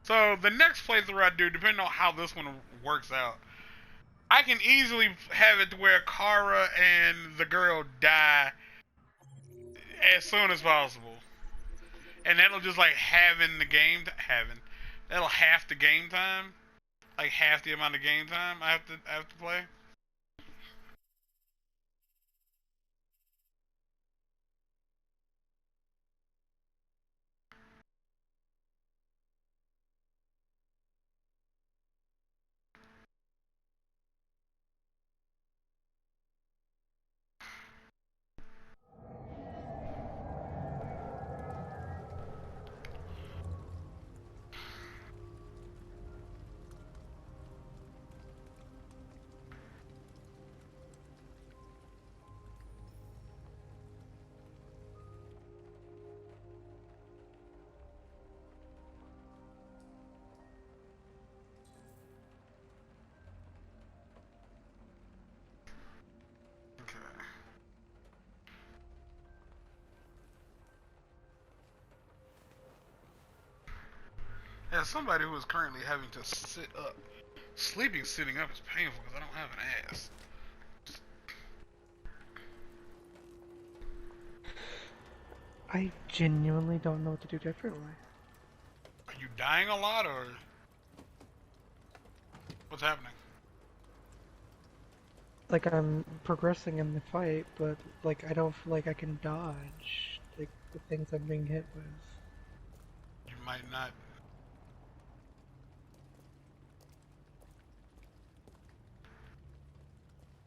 So the next playthrough I do, depending on how this one works out, I can easily have it to where Kara and the girl die as soon as possible, and that'll just like that'll half the game time, like half the amount of game time I have to play. As somebody who is currently having to sit up, sitting up is painful because I don't have an ass. I genuinely don't know what to do differently. Are you dying a lot, or what's happening? Like, I'm progressing in the fight, but, like, I don't feel like I can dodge, like, the things I'm being hit with. You might not.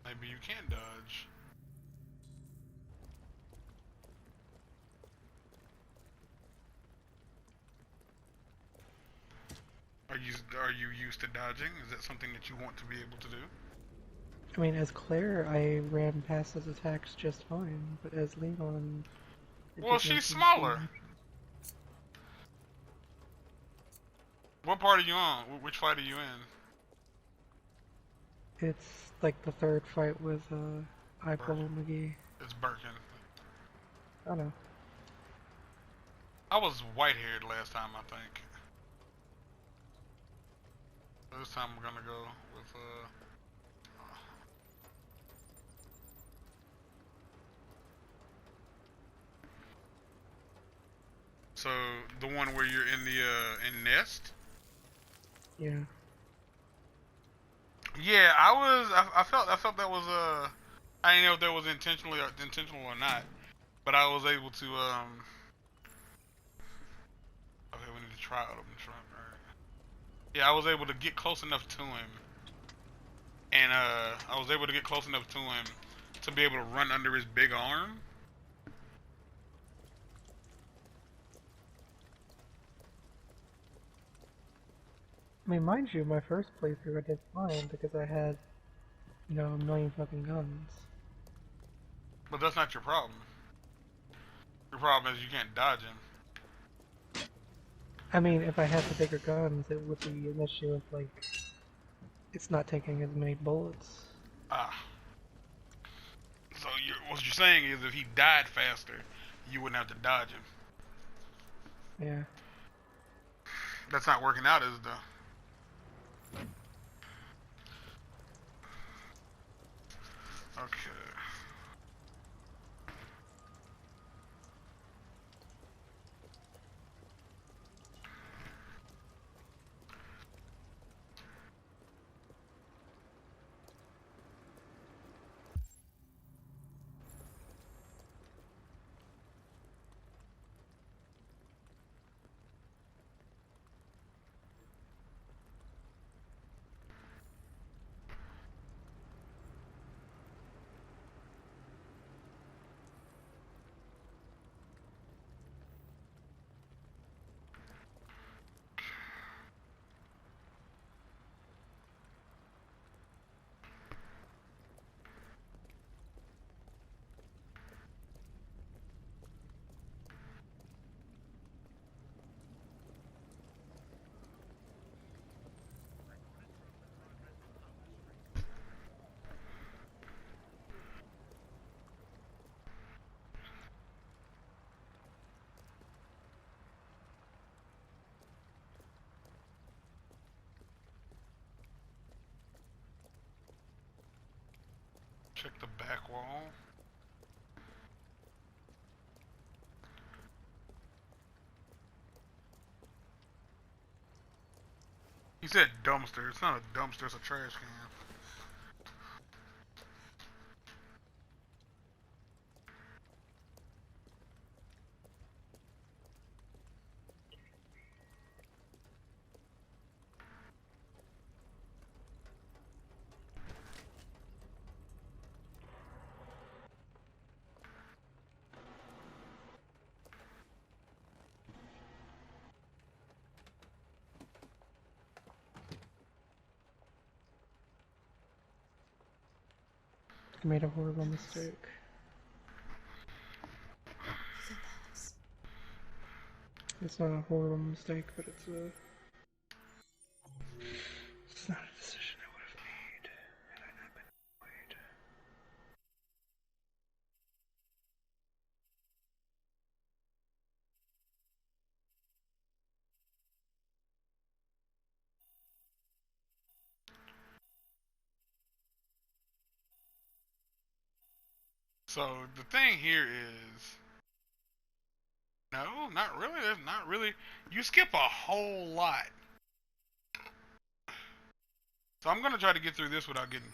Maybe you can dodge. Are you used to dodging? Is that something that you want to be able to do? I mean, as Claire, I ran past his attacks just fine, but as Leon... Well, she's smaller. What part are you on? Which fight are you in? It's like the third fight with, RMIG. It's Birkin. I don't know. I was white-haired last time, I think. This time we're gonna go with, So, the one where you're in the, in Nest? Yeah. Yeah, I felt that was, I didn't know if that was intentional or not. But I was able to, okay, we need to try open trunk, alright. Yeah, I was able to get close enough to him. And, I was able to get close enough to him to be able to run under his big arm. I mean, mind you, my first playthrough I did fine because I had, you know, a million fucking guns. But that's not your problem. Your problem is you can't dodge him. I mean, if I had the bigger guns, it would be an issue of, like, it's not taking as many bullets. Ah. So what you're saying is if he died faster, you wouldn't have to dodge him. Yeah. That's not working out, is it, though? Okay. Check the back wall. He said dumpster. It's not a dumpster, it's a trash can. I made a horrible mistake. It's not a horrible mistake, but it's not a decision I would have made had I not been annoyed. So the thing here is, no, not really. There's not really. You skip a whole lot. So I'm gonna try to get through this without getting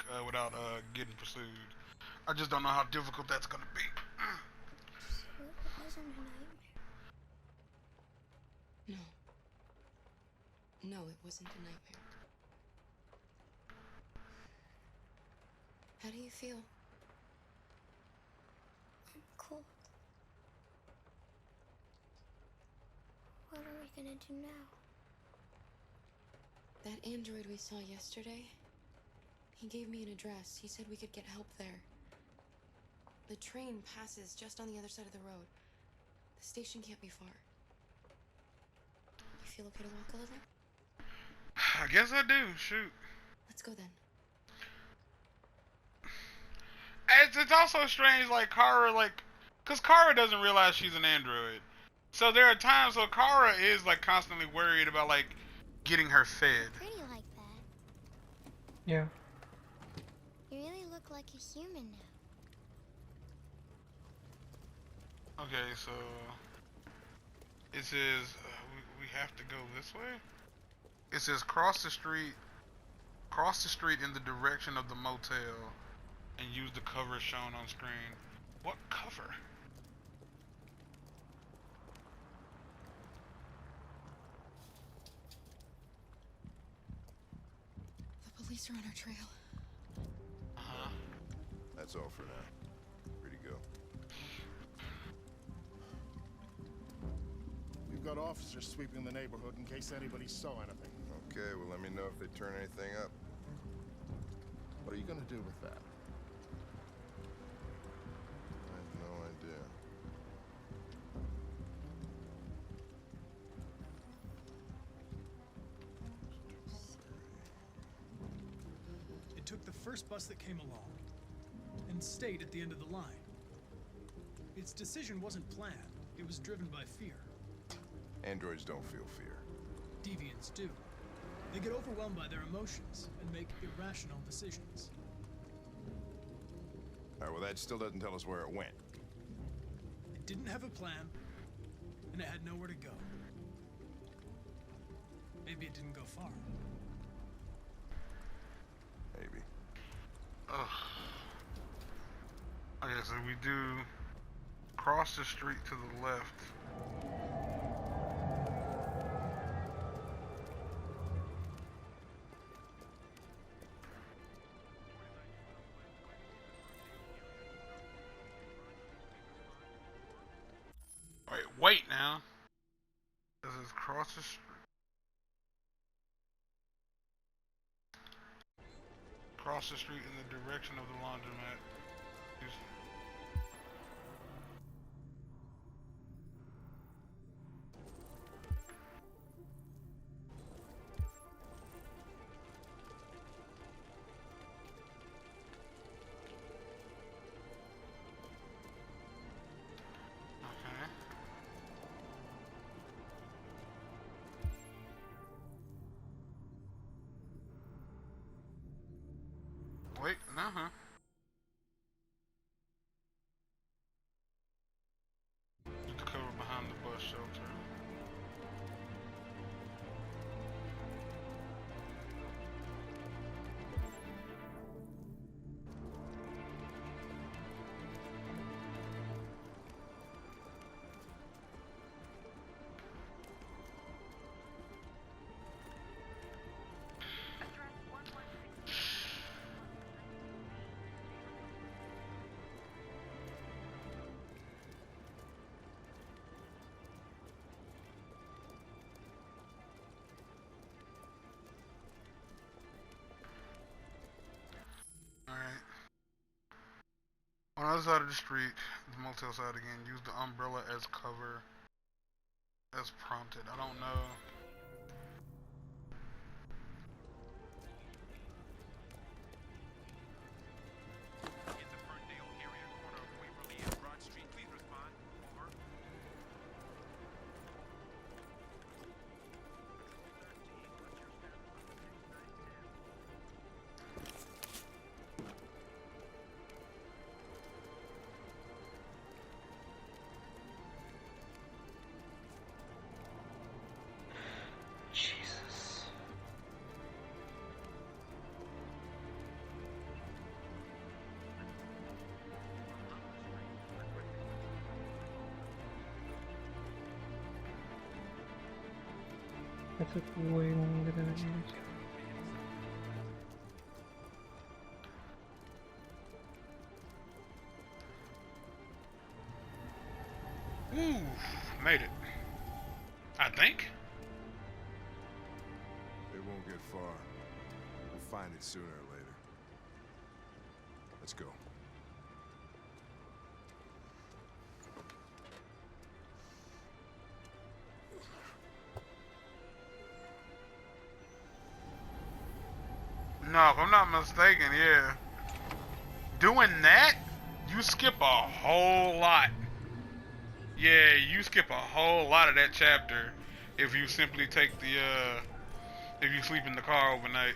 pursued. I just don't know how difficult that's gonna be. So it wasn't a nightmare? No. No, it wasn't a nightmare. How do you feel? I'm cold. What are we gonna do now? That android we saw yesterday, he gave me an address. He said we could get help there. The train passes just on the other side of the road. The station can't be far. You feel okay to walk a little? I guess I do. Shoot. Let's go then. It's also strange, like Kara, cause Kara doesn't realize she's an android. So there are times where Kara is like constantly worried about like getting her fed. Pretty like that. Yeah. You really look like a human now. Okay, so it says we have to go this way. It says cross the street in the direction of the motel, and use the cover shown on screen. What cover? The police are on our trail. Uh-huh. That's all for now. Free to go. We've got officers sweeping the neighborhood in case anybody saw anything. Okay, well let me know if they turn anything up. What are you gonna do with that? I have no idea. It took the first bus that came along and stayed at the end of the line. Its decision wasn't planned. It was driven by fear. Androids don't feel fear. Deviants do. They get overwhelmed by their emotions and make irrational decisions. Alright, well that still doesn't tell us where it went. It didn't have a plan, and it had nowhere to go. Maybe it didn't go far. Maybe. Ugh. Okay, so we do cross the street to the left. Wait now. This is cross the street. Cross the street in the direction of the laundromat. Wait, no, huh? side of the street. The motel side again. Use the umbrella as cover. As prompted. I don't know. Jesus. That took way longer than it needed to. Ooh, made it. I think. It won't get far. We'll find it sooner or later. Let's go. No, if I'm not mistaken, yeah. Doing that, you skip a whole lot. Yeah, you skip a whole lot of that chapter if you simply take the if you sleep in the car overnight.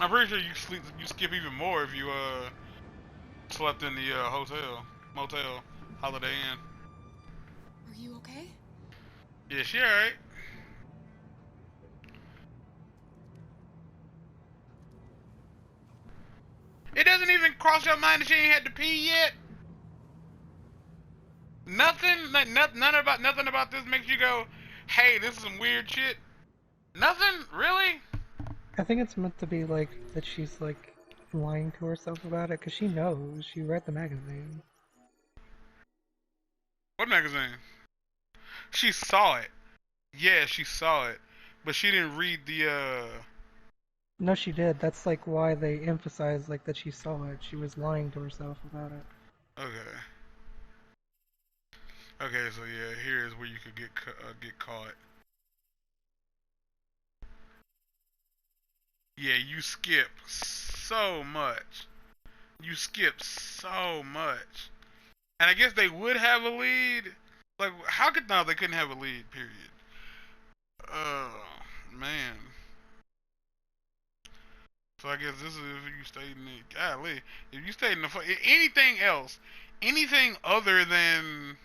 I'm pretty sure you skip even more if you slept in the motel, Holiday Inn. Are you okay? Yeah, she alright. It doesn't even cross your mind that she ain't had to pee yet. Nothing, like nothing about this makes you go, "Hey, this is some weird shit." Nothing, really. I think it's meant to be like that she's like lying to herself about it because she knows. She read the magazine. What magazine? She saw it. Yeah, she saw it, but she didn't read the. No, she did. That's like why they emphasize like that she saw it. She was lying to herself about it. Okay. Okay, so yeah, here is where you could get caught. Yeah, you skip so much. You skip so much. And I guess they would have a lead. Like, how could no? They couldn't have a lead. Period. Oh man. So I guess this is if you stayed in the golly. If you stayed in the anything else, anything other than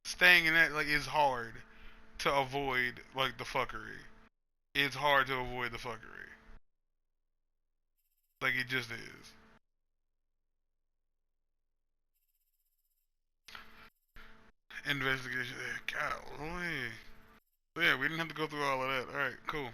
staying in that like is hard to avoid like the fuckery. It's hard to avoid the fuckery. Like it just is. Investigation. Golly. So yeah, we didn't have to go through all of that. Alright, cool.